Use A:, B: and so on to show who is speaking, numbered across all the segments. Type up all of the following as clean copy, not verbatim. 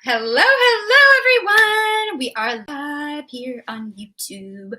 A: Hello, hello everyone! We are live here on YouTube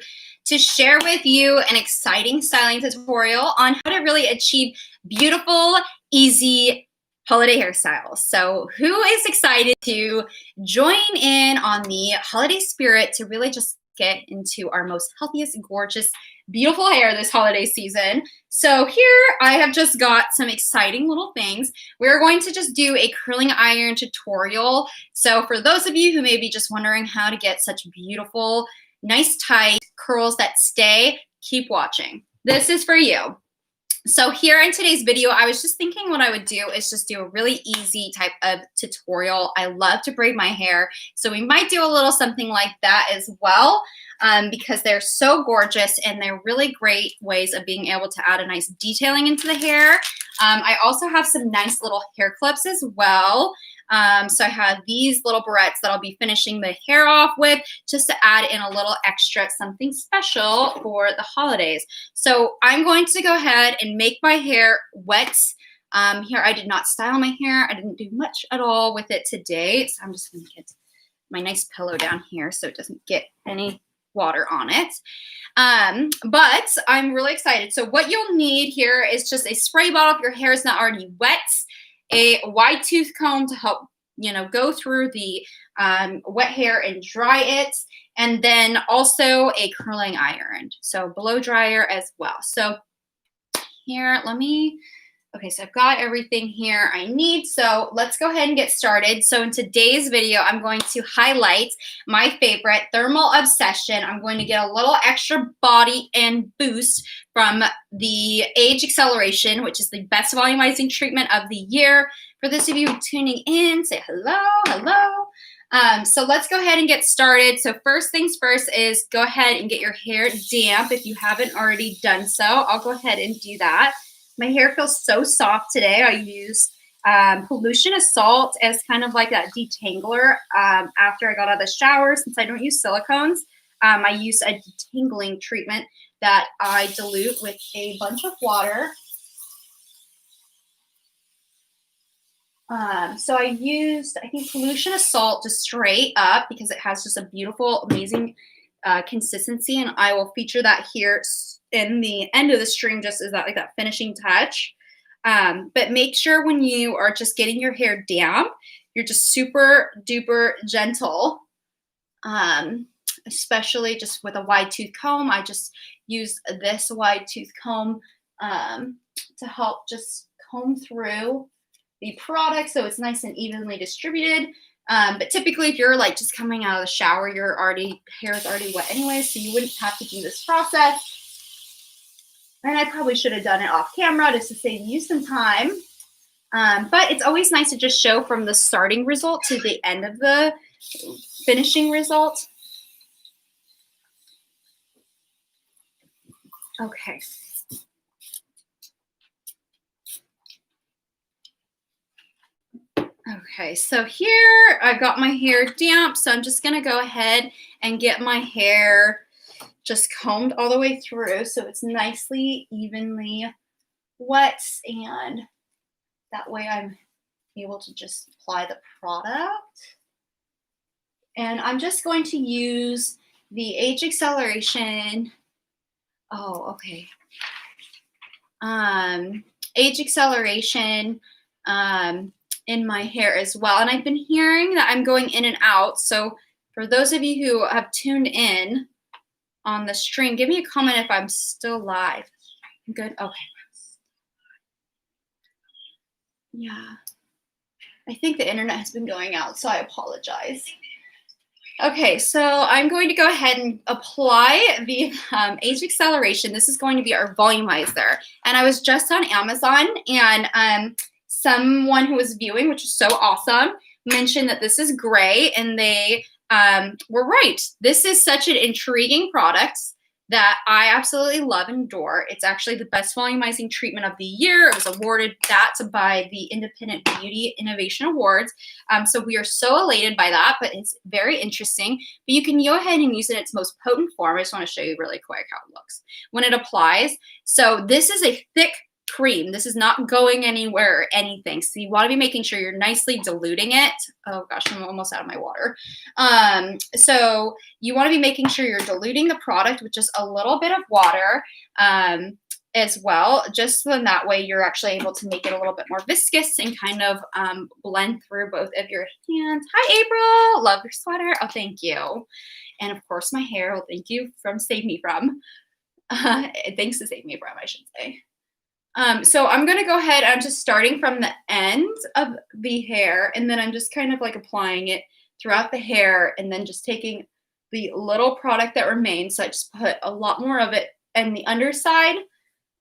A: to share with you an exciting styling tutorial on how to really achieve beautiful, easy holiday hairstyles. So who is excited to join in on the holiday spirit to really just get into our most healthiest, gorgeous, beautiful hair this holiday season? So here I have just got some exciting little things. We're going to just do a curling iron tutorial. So for those of you who may be just wondering how to get such beautiful, nice tight curls that stay, keep watching. This is for you. So here in today's video, I was just thinking what I would do is just do a really easy type of tutorial. I love to braid my hair, so we might do a little something like that as well because they're so gorgeous and they're really great ways of being able to add a nice detailing into the hair. I also have some nice little hair clips as well. So I have these little barrettes that I'll be finishing the hair off with just to add in a little extra something special for the holidays. So I'm going to go ahead and make my hair wet. Here I did not style my hair. I didn't do much at all with it today. So I'm just going to get my nice pillow down here so it doesn't get any water on it. But I'm really excited. So what you'll need here is just a spray bottle if your hair is not already wet, a wide tooth comb to help, go through the wet hair and dry it, and then also a curling iron, so blow dryer as well. So here, okay, so I've got everything here I need, so let's go ahead and get started. So in today's video, I'm going to highlight my favorite Thermal Obsession. I'm going to get a little extra body and boost from the Age Acceleration, which is the best volumizing treatment of the year. For those of you tuning in, say hello, hello. So let's go ahead and get started. So first things first is go ahead and get your hair damp if you haven't already done so. I'll go ahead and do that. My hair feels so soft today. I used Pollution Assault as kind of like that detangler after I got out of the shower. Since I don't use silicones, I use a detangling treatment that I dilute with a bunch of water. So I used, I think, Pollution Assault just straight up because it has just a beautiful, amazing consistency, and I will feature that here in the end of the stream just as that, like that finishing touch. But make sure when you are just getting your hair damp, you're just super duper gentle, especially just with a wide tooth comb. I just use this wide tooth comb to help just comb through the product so it's nice and evenly distributed. But typically if you're like just coming out of the shower, your hair is already wet anyway, so you wouldn't have to do this process. And I probably should have done it off camera just to save you some time. But it's always nice to just show from the starting result to the end of the finishing result. Okay. Okay, so here I've got my hair damp, so I'm just going to go ahead and get my hair just combed all the way through so it's nicely, evenly wet, and that way I'm able to just apply the product. And I'm just going to use the Age Acceleration. Oh, okay. Age Acceleration in my hair as well. And I've been hearing that I'm going in and out. So for those of you who have tuned in on the stream, give me a comment if I'm still live. Good? Okay. Yeah. I think the internet has been going out, so I apologize. Okay, so I'm going to go ahead and apply the Age Acceleration. This is going to be our volumizer. And I was just on Amazon, and someone who was viewing, which is so awesome, mentioned that this is great, and they were right. This is such an intriguing product that I absolutely love and adore. It's actually the best volumizing treatment of the year. It was awarded that by the Independent Beauty Innovation Awards. So we are so elated by that, but it's very interesting. But you can go ahead and use it in its most potent form. I just want to show you really quick how it looks when it applies. So this is a thick cream. This is not going anywhere or anything. So you want to be making sure you're nicely diluting it. Oh gosh, I'm almost out of my water. So you want to be making sure you're diluting the product with just a little bit of water as well, just so then that way you're actually able to make it a little bit more viscous and kind of blend through both of your hands. Hi, April. Love your sweater. Oh, thank you. And of course, my hair. Well, thank you from Save Me From. Thanks to Save Me From, I should say. So I'm going to go ahead. I'm just starting from the end of the hair, and then I'm just kind of like applying it throughout the hair, and then just taking the little product that remains. So I just put a lot more of it in the underside,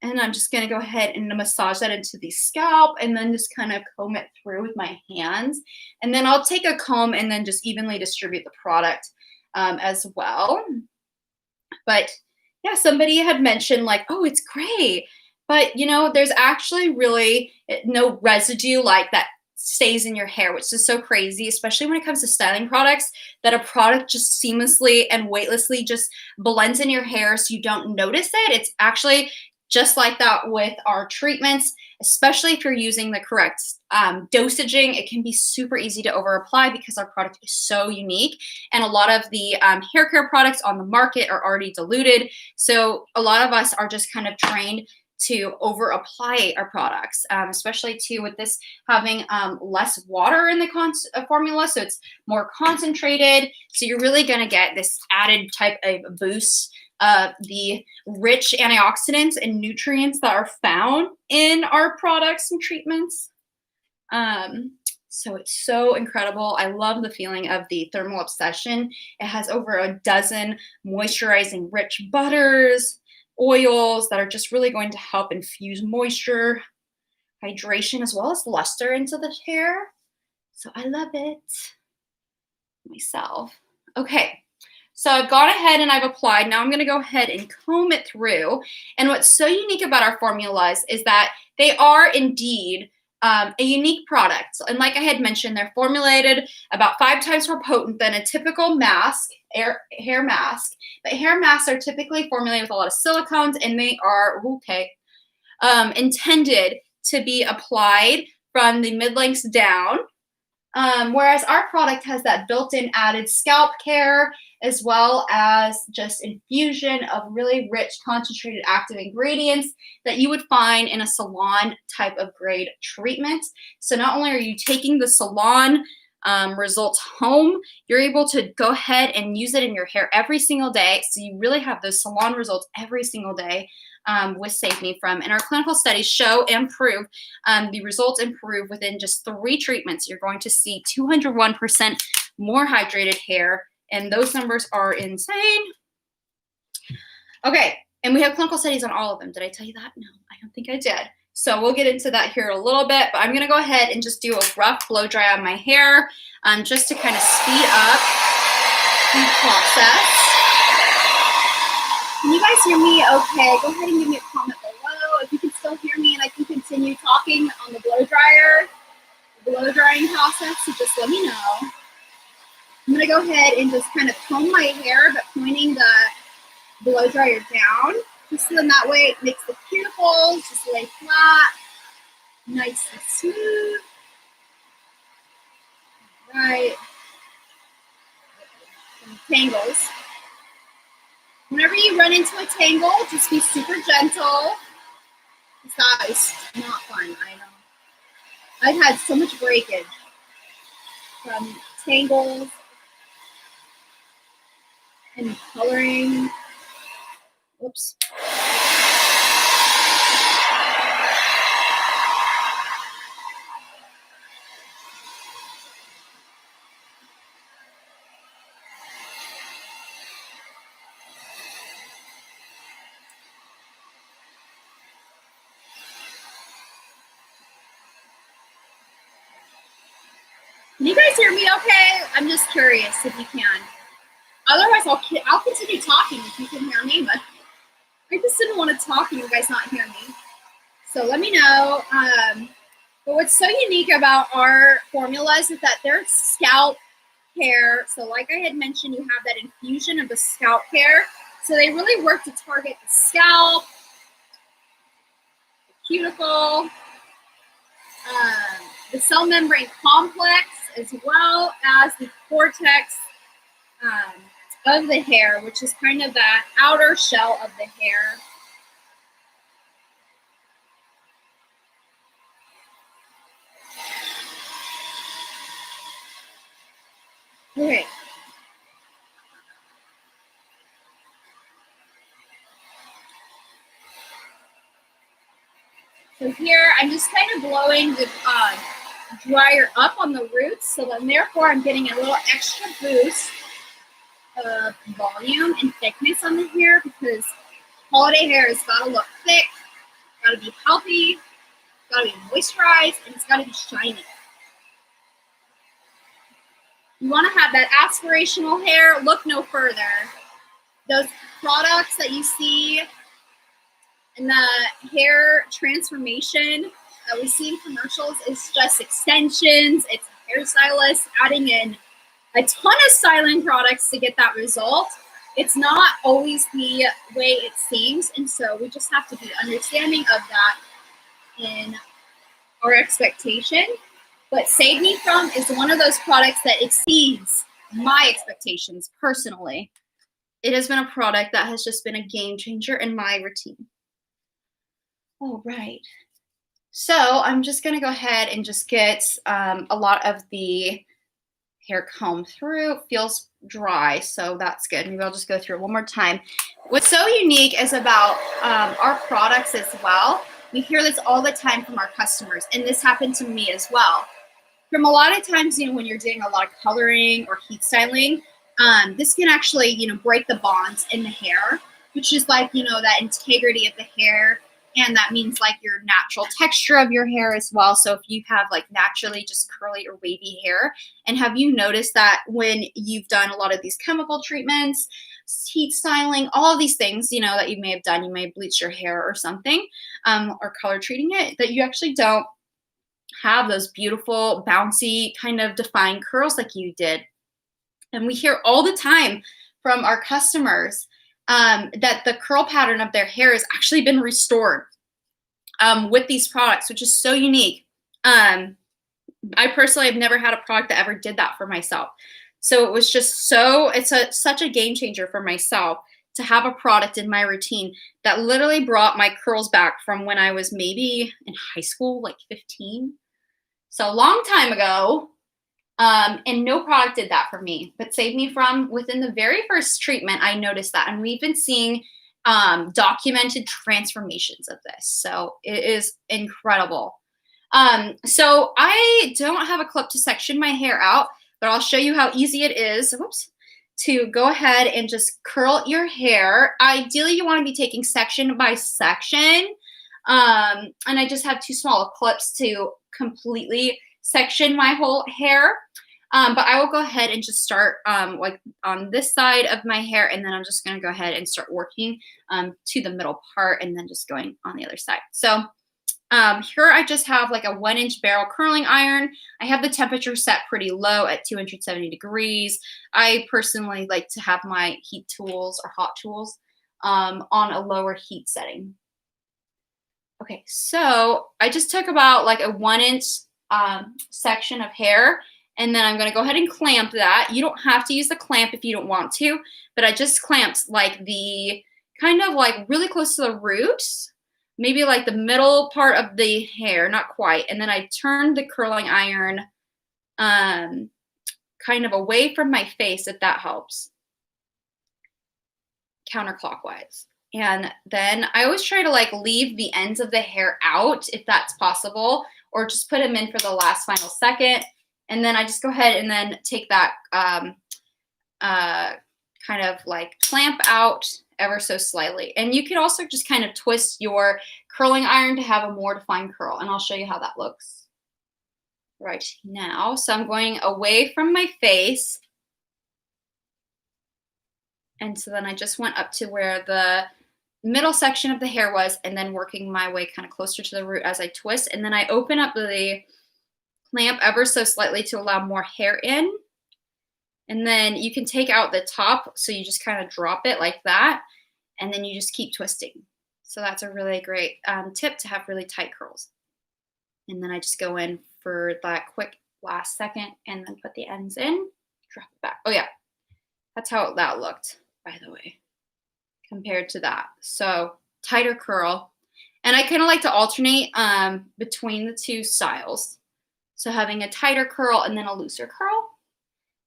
A: and I'm just going to go ahead and massage that into the scalp, and then just kind of comb it through with my hands. And then I'll take a comb and then just evenly distribute the product as well. But yeah, somebody had mentioned like, oh, it's gray. But, you know, there's actually really no residue like that stays in your hair, which is so crazy, especially when it comes to styling products, that a product just seamlessly and weightlessly just blends in your hair so you don't notice it. It's actually just like that with our treatments, especially if you're using the correct dosaging. It can be super easy to over apply because our product is so unique. And a lot of the hair care products on the market are already diluted. So a lot of us are just kind of trained to over apply our products, especially too with this having less water in the formula, so it's more concentrated. So you're really going to get this added type of boost of the rich antioxidants and nutrients that are found in our products and treatments. So it's so incredible. I love the feeling of the Thermal Obsession. It has over a dozen moisturizing rich butters, oils that are just really going to help infuse moisture, hydration, as well as luster into the hair. So I love it myself. Okay, so I've gone ahead and I've applied. Now I'm going to go ahead and comb it through. And what's so unique about our formulas is that they are indeed a unique product. And like I had mentioned, they're formulated about 5 times more potent than a typical mask, hair mask. But hair masks are typically formulated with a lot of silicones, and they are intended to be applied from the mid-lengths down. Whereas our product has that built-in added scalp care, as well as just infusion of really rich, concentrated active ingredients that you would find in a salon type of grade treatment. So not only are you taking the salon results home, you're able to go ahead and use it in your hair every single day. So you really have those salon results every single day with Save Me From. And our clinical studies show and prove the results improve within just 3 treatments. You're going to see 201% more hydrated hair, and those numbers are insane. Okay, and we have clinical studies on all of them. Did I tell you that? No, I don't think I did. So we'll get into that here in a little bit, but I'm going to go ahead and just do a rough blow dry on my hair just to kind of speed up the process. Can you guys hear me okay? Go ahead and give me a comment below if you can still hear me and I can continue talking on the blow dryer, the blow drying process, so just let me know. I'm going to go ahead and just kind of comb my hair, but pointing the blow dryer down, just so then that way it makes the cuticles just lay flat, nice and smooth. Right. And tangles. Whenever you run into a tangle, just be super gentle. Guys, not fun, I know. I've had so much breakage from tangles and coloring. Whoops. Can you guys hear me okay? I'm just curious if you can. Otherwise, I'll continue talking if you can hear me, but I just didn't want to talk and you guys not hear me. So let me know. But what's so unique about our formulas is that they're scalp care. So like I had mentioned, you have that infusion of the scalp care. So they really work to target the scalp, cuticle, the cell membrane complex, as well as the cortex of the hair, which is kind of that outer shell of the hair. Okay. So here I'm just kind of blowing the dryer up on the roots, so then therefore I'm getting a little extra boost of volume and thickness on the hair, because holiday hair has got to look thick, got to be healthy, got to be moisturized, and it's got to be shiny. You want to have that aspirational hair. Look no further. Those products that you see in the hair transformation that we see in commercials is just extensions. It's hairstylists adding in a ton of styling products to get that result. It's not always the way it seems, and so we just have to be understanding of that in our expectation. But Save Me From is one of those products that exceeds my expectations personally. It has been a product that has just been a game changer in my routine. All right. So I'm just going to go ahead and just get a lot of the hair combed through. It feels dry, so that's good. Maybe I'll just go through it one more time. What's so unique is about our products as well. We hear this all the time from our customers, and this happened to me as well. From a lot of times, when you're doing a lot of coloring or heat styling, this can actually, break the bonds in the hair, which is like, that integrity of the hair. And that means like your natural texture of your hair as well. So if you have like naturally just curly or wavy hair, and have you noticed that when you've done a lot of these chemical treatments, heat styling, all of these things, that you may have done, you may have bleached your hair or something, or color treating it, that you actually don't have those beautiful, bouncy, kind of defined curls like you did. And we hear all the time from our customers that the curl pattern of their hair has actually been restored with these products, which is so unique. I personally have never had a product that ever did that for myself. So it was just such a game changer for myself to have a product in my routine that literally brought my curls back from when I was maybe in high school, like 15. So a long time ago. And no product did that for me, but Save Me From, within the very first treatment, I noticed that. And we've been seeing documented transformations of this. So it is incredible. So I don't have a clip to section my hair out, but I'll show you how easy it is. Whoops. To go ahead and just curl your hair. Ideally, you want to be taking section by section. And I just have two small clips to completely section my whole hair. But I will go ahead and just start like on this side of my hair, and then I'm just going to go ahead and start working to the middle part, and then just going on the other side. So here I just have like a 1-inch barrel curling iron. I have the temperature set pretty low at 270 degrees. I personally like to have my heat tools or hot tools on a lower heat setting. Okay, so I just took about like a 1-inch section of hair, and then I'm going to go ahead and clamp that. You don't have to use the clamp if you don't want to, but I just clamped like the kind of like really close to the roots, maybe like the middle part of the hair, not quite. And then I turned the curling iron kind of away from my face, if that helps, counterclockwise. And then I always try to like leave the ends of the hair out if that's possible, or just put them in for the last final second. And then I just go ahead and then take that kind of like clamp out ever so slightly. And you can also just kind of twist your curling iron to have a more defined curl. And I'll show you how that looks right now. So I'm going away from my face. And so then I just went up to where the middle section of the hair was, and then working my way kind of closer to the root as I twist. And then I open up the clamp ever so slightly to allow more hair in. And then you can take out the top, so you just kind of drop it like that, and then you just keep twisting. So that's a really great tip to have really tight curls. And then I just go in for that quick last second and then put the ends in, drop it back. Oh yeah, that's how that looked, by the way, compared to that. So tighter curl. And I kind of like to alternate between the two styles. So having a tighter curl and then a looser curl.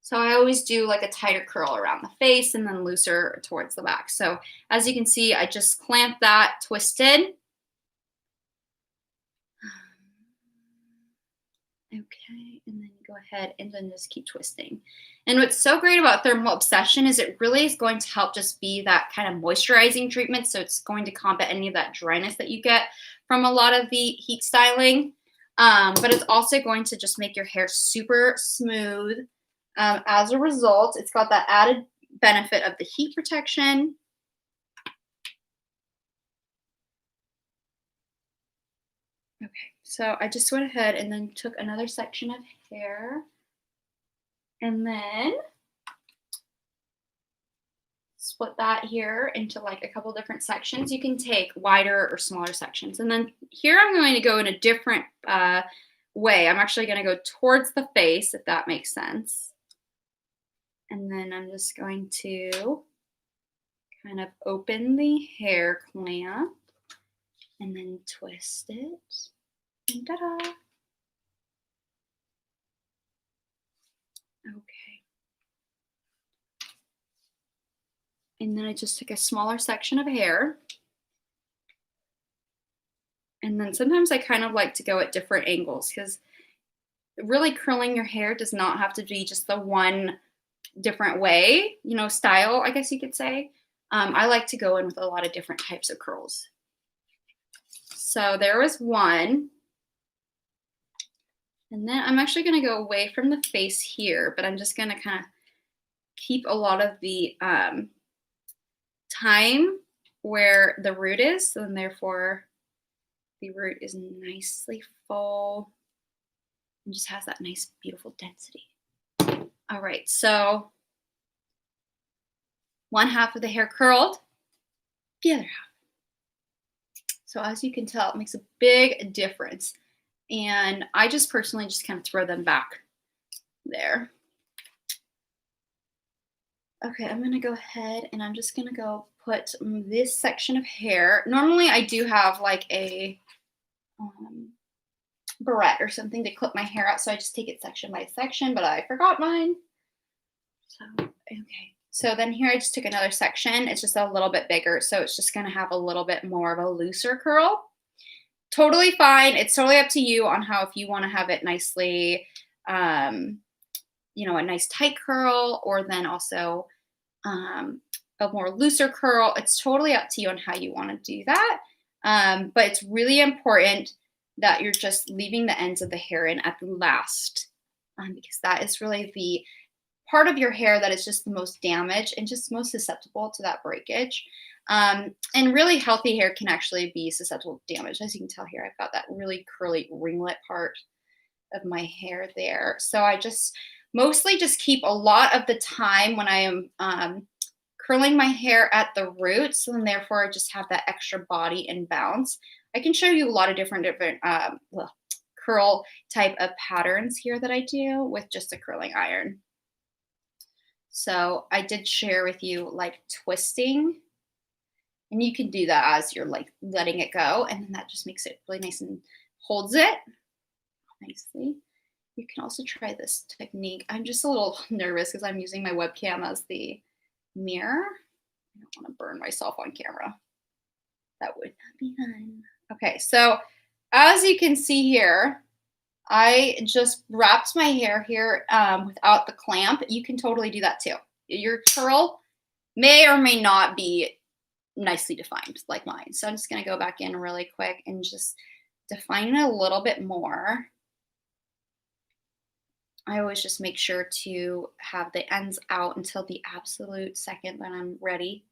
A: So I always do like a tighter curl around the face and then looser towards the back. So as you can see, I just clamped that, twisted. Okay, and then go ahead and then just keep twisting. And what's so great about Thermal Obsession is it really is going to help just be that kind of moisturizing treatment. So it's going to combat any of that dryness that you get from a lot of the heat styling. But it's also going to just make your hair super smooth. As a result, it's got that added benefit of the heat protection. Okay, so I just went ahead and then took another section of hair and then split that here into like a couple different sections. You can take wider or smaller sections. And then here I'm going to go in a different way. I'm actually going to go towards the face, if that makes sense. And then I'm just going to kind of open the hair clamp and then twist it. And ta-da! Okay. And then I just took a smaller section of hair. And then sometimes I kind of like to go at different angles because really curling your hair does not have to be just the one different way, you know, style, I guess you could say. I like to go in with a lot of different types of curls. So there was one. And then I'm actually going to go away from the face here, but I'm just going to kind of keep a lot of the time where the root is, so then therefore the root is nicely full and just has that nice, beautiful density. All right, so one half of the hair curled, the other half. So as you can tell, it makes a big difference. And I just personally just kind of throw them back there. Okay, I'm gonna go ahead and I'm just gonna go put this section of hair. Normally I do have like a barrette or something to clip my hair out, so I just take it section by section, but I forgot mine. So, okay. So then here I just took another section. It's just a little bit bigger, so it's just gonna have a little bit more of a looser curl. Totally fine. It's totally up to you on how, if you want to have it nicely, you know, a nice tight curl, or then also a more looser curl. It's totally up to you on how you want to do that. But it's really important that you're just leaving the ends of the hair in at the last, because that is really the part of your hair that is just the most damaged and just most susceptible to that breakage. And really healthy hair can actually be susceptible to damage. As you can tell here, I've got that really curly ringlet part of my hair there. So I just mostly just keep a lot of the time when I am curling my hair at the roots, and therefore I just have that extra body and bounce. I can show you a lot of different curl type of patterns here that I do with just a curling iron. So I did share with you like twisting, and you can do that as you're like letting it go, and then that just makes it really nice and holds it nicely. You can also try this technique. I'm just a little nervous because I'm using my webcam as the mirror. I don't want to burn myself on camera. That would not be fun. Okay, so as you can see here, I just wrapped my hair here without the clamp. You can totally do that too. Your curl may or may not be nicely defined like mine. So I'm just going to go back in really quick and just define it a little bit more. I always just make sure to have the ends out until the absolute second that I'm ready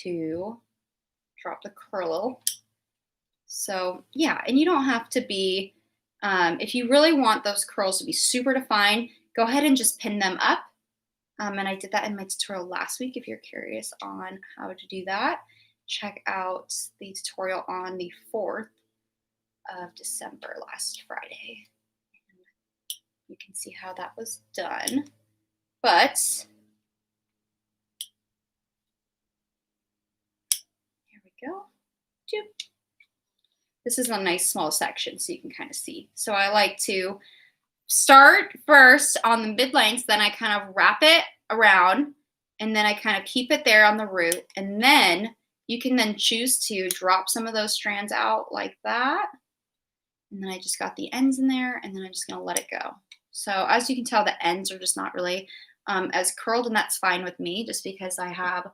A: to drop the curl. So yeah, and you don't have to be, if you really want those curls to be super defined, go ahead and just pin them up. And I did that in my tutorial last week if you're curious on how to do that. check out the tutorial on the 4th of December, last Friday. You can see how that was done. But here we go. This is a nice small section so you can kind of see. So I like to start first on the mid lengths, then I kind of wrap it around, and then I kind of keep it there on the root, and then you can then choose to drop some of those strands out like that. And then I just got the ends in there, and then I'm just gonna let it go. So as you can tell, the ends are just not really as curled, and that's fine with me just because I have,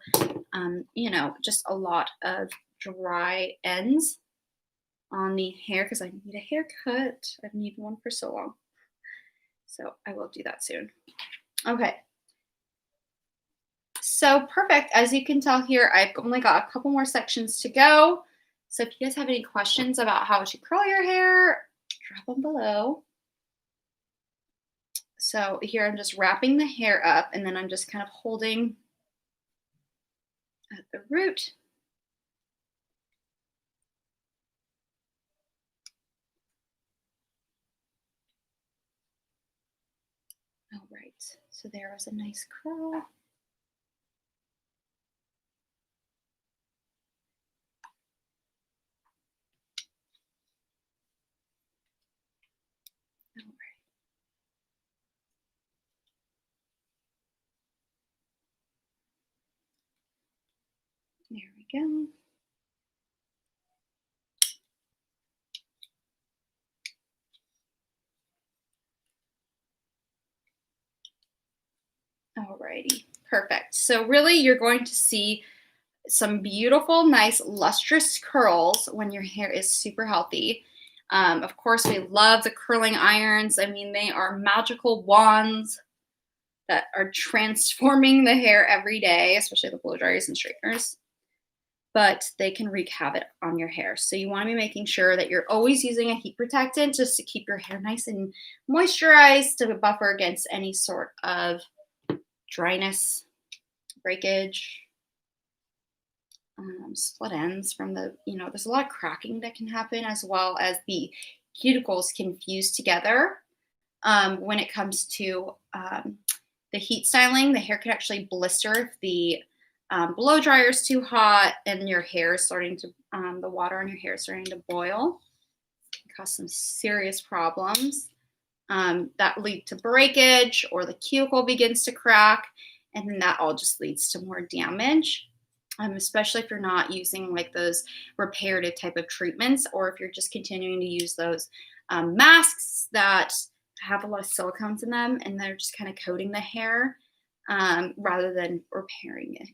A: you know, just a lot of dry ends on the hair because I need a haircut. I've needed one for so long. So I will do that soon. Okay. So perfect. As you can tell here, I've only got a couple more sections to go. So if you guys have any questions about how to curl your hair, drop them below. So here I'm just wrapping the hair up, and then I'm just kind of holding at the root. All right, so there was a nice curl. All right. There we go. Alrighty, perfect. So really you're going to see some beautiful, nice, lustrous curls when your hair is super healthy. Of course, we love the curling irons. I mean, they are magical wands that are transforming the hair every day, especially the blow dryers and straighteners. But they can wreak havoc on your hair. So you want to be making sure that you're always using a heat protectant just to keep your hair nice and moisturized to buffer against any sort of dryness, breakage, split ends from the, you know, there's a lot of cracking that can happen, as well as the cuticles can fuse together. When it comes to the heat styling, the hair can actually blister if the blow dryer is too hot and your hair is starting to, the water on your hair is starting to boil. It can cause some serious problems that lead to breakage, or the cuticle begins to crack, and then that all just leads to more damage. Especially if you're not using like those reparative type of treatments, or if you're just continuing to use those masks that have a lot of silicones in them and they're just kind of coating the hair rather than repairing it.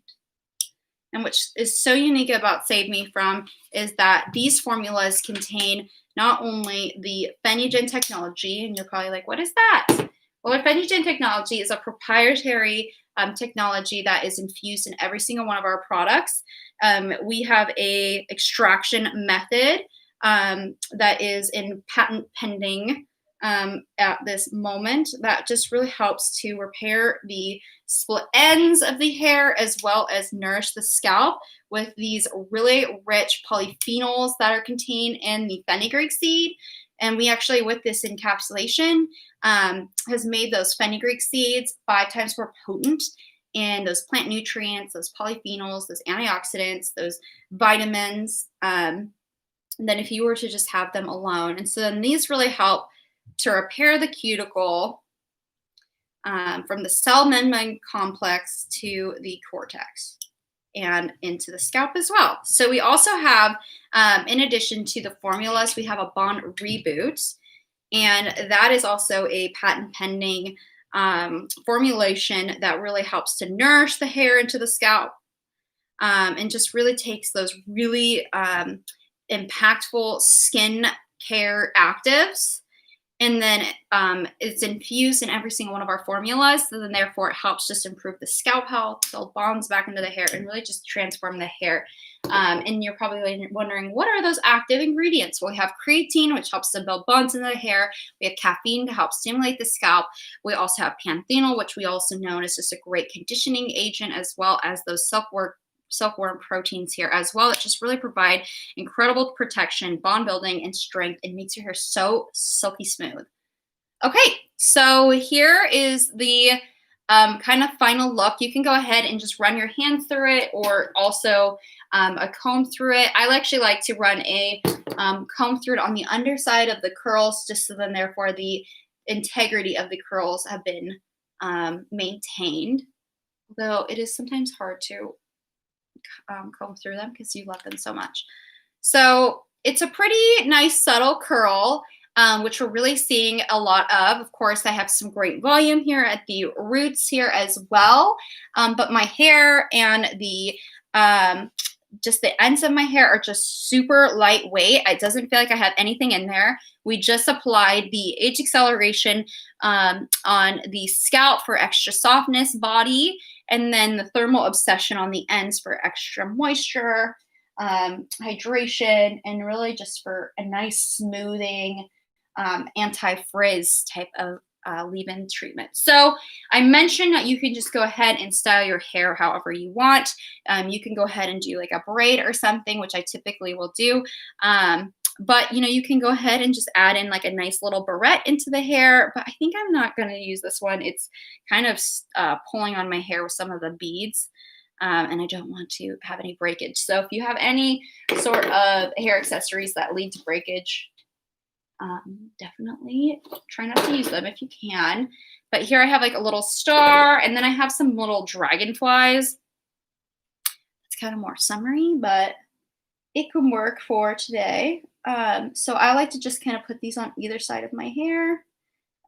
A: And which is so unique about Save Me From is that these formulas contain not only the Phenogen technology, and you're probably like, what is that? Well, our Phenogen technology is a proprietary technology that is infused in every single one of our products. We have a extraction method that is in patent pending at this moment that just really helps to repair the split ends of the hair, as well as nourish the scalp with these really rich polyphenols that are contained in the fenugreek seed. And we actually, with this encapsulation, has made those fenugreek seeds 5 times more potent in those plant nutrients, those polyphenols, those antioxidants, those vitamins, than if you were to just have them alone. And so then these really help to repair the cuticle from the cell membrane complex to the cortex and into the scalp as well. So we also have, in addition to the formulas, we have a Bond Reboot, and that is also a patent pending formulation that really helps to nourish the hair into the scalp and just really takes those really impactful skin care actives, and then it's infused in every single one of our formulas. So then therefore it helps just improve the scalp health, build bonds back into the hair, and really just transform the hair. And you're probably wondering, what are those active ingredients? Well, we have creatine, which helps to build bonds in the hair. We have caffeine to help stimulate the scalp. We also have panthenol, which we also know is just a great conditioning agent, as well as those silkworm silkworm proteins here as well that just really provide incredible protection, bond building, and strength, and makes your hair so silky smooth. Okay, so here is the kind of final look. You can go ahead and just run your hands through it, or also a comb through it. I actually like to run a comb through it on the underside of the curls, just so then therefore the integrity of the curls have been maintained. Although it is sometimes hard to comb through them because you love them so much. So it's a pretty nice subtle curl, which we're really seeing a lot of. Of course, I have some great volume here at the roots here as well, but my hair and the just the ends of my hair are just super lightweight. It doesn't feel like I have anything in there. We just applied the age acceleration on the scalp for extra softness, body, and then the thermal obsession on the ends for extra moisture, hydration, and really just for a nice smoothing, anti-frizz type of leave-in treatment. So I mentioned that you can just go ahead and style your hair however you want. You can go ahead and do like a braid or something, which I typically will do. But you can go ahead and just add in like a nice little barrette into the hair. But I think I'm not going to use this one. It's kind of pulling on my hair with some of the beads. And I don't want to have any breakage. So if you have any sort of hair accessories that lead to breakage, definitely try not to use them if you can. But here I have like a little star, and then I have some little dragonflies. It's kind of more summery, but it can work for today. So I like to just kind of put these on either side of my hair.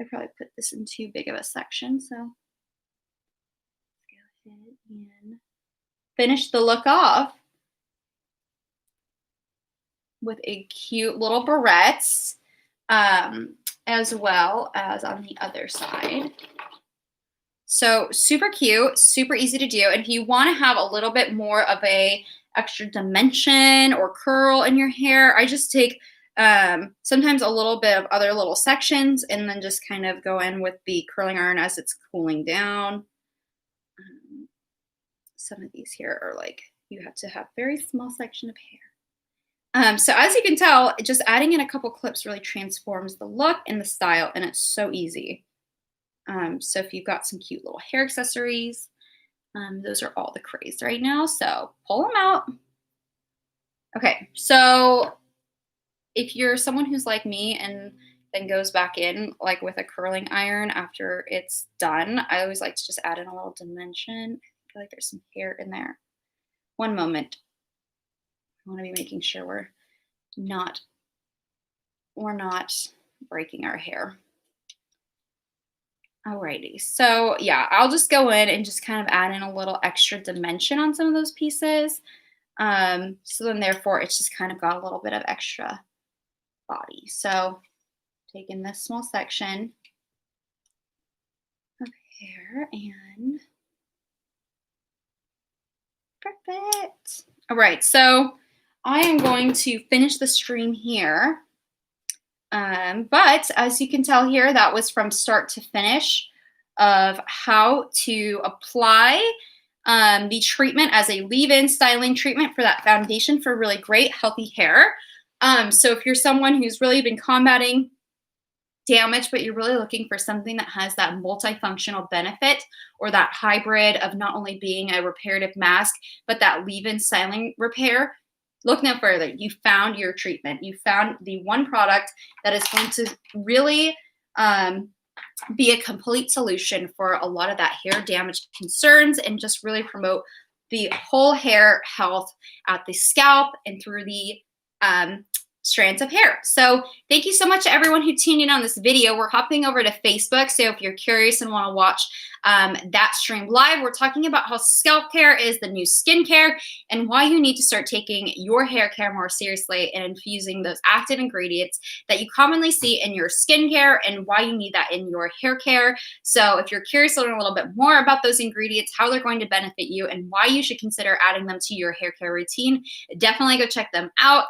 A: I probably put this in too big of a section, so let's go ahead and finish the look off with a cute little barrettes, as well as on the other side. So super cute, super easy to do. And if you want to have a little bit more of a extra dimension or curl in your hair, I just take sometimes a little bit of other little sections and then just kind of go in with the curling iron as it's cooling down. Some of these here are like, you have to have very small section of hair. So as you can tell, just adding in a couple clips really transforms the look and the style, and it's so easy. So if you've got some cute little hair accessories, those are all the craze right now, so pull them out. Okay, so if you're someone who's like me and then goes back in like with a curling iron after it's done, I always like to just add in a little dimension. I feel like there's some hair in there. One moment. I want to be making sure we're not breaking our hair. Alrighty, so yeah, I'll just go in and just kind of add in a little extra dimension on some of those pieces. So then therefore it's just kind of got a little bit of extra body. So taking this small section of hair and perfect. All right, so I am going to finish the stream here. But as you can tell here, that was from start to finish of how to apply the treatment as a leave-in styling treatment for that foundation for really great, healthy hair. So if you're someone who's really been combating damage, but you're really looking for something that has that multifunctional benefit, or that hybrid of not only being a reparative mask, but that leave-in styling repair, look no further. You found your treatment. You found the one product that is going to really be a complete solution for a lot of that hair damage concerns, and just really promote the whole hair health at the scalp and through the strands of hair. So thank you so much to everyone who tuned in on this video. We're hopping over to Facebook, so if you're curious and want to watch that stream live, we're talking about how scalp care is the new skincare and why you need to start taking your hair care more seriously and infusing those active ingredients that you commonly see in your skincare, and why you need that in your hair care. So if you're curious to learn a little bit more about those ingredients, how they're going to benefit you, and why you should consider adding them to your hair care routine, definitely go check them out.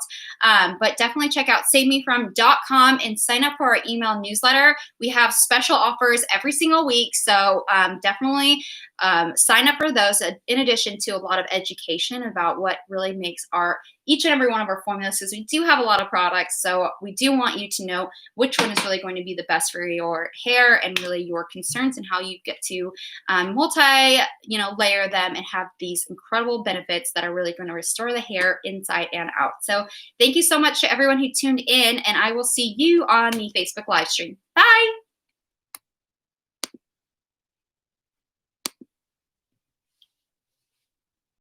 A: But definitely check out savemefrom.com and sign up for our email newsletter. We have special offers every single week, so definitely sign up for those, in addition to a lot of education about what really makes each and every one of our formulas, because we do have a lot of products. So we do want you to know which one is really going to be the best for your hair and really your concerns, and how you get to layer them and have these incredible benefits that are really going to restore the hair inside and out. So thank you so much to everyone who tuned in, and I will see you on the Facebook live stream. Bye.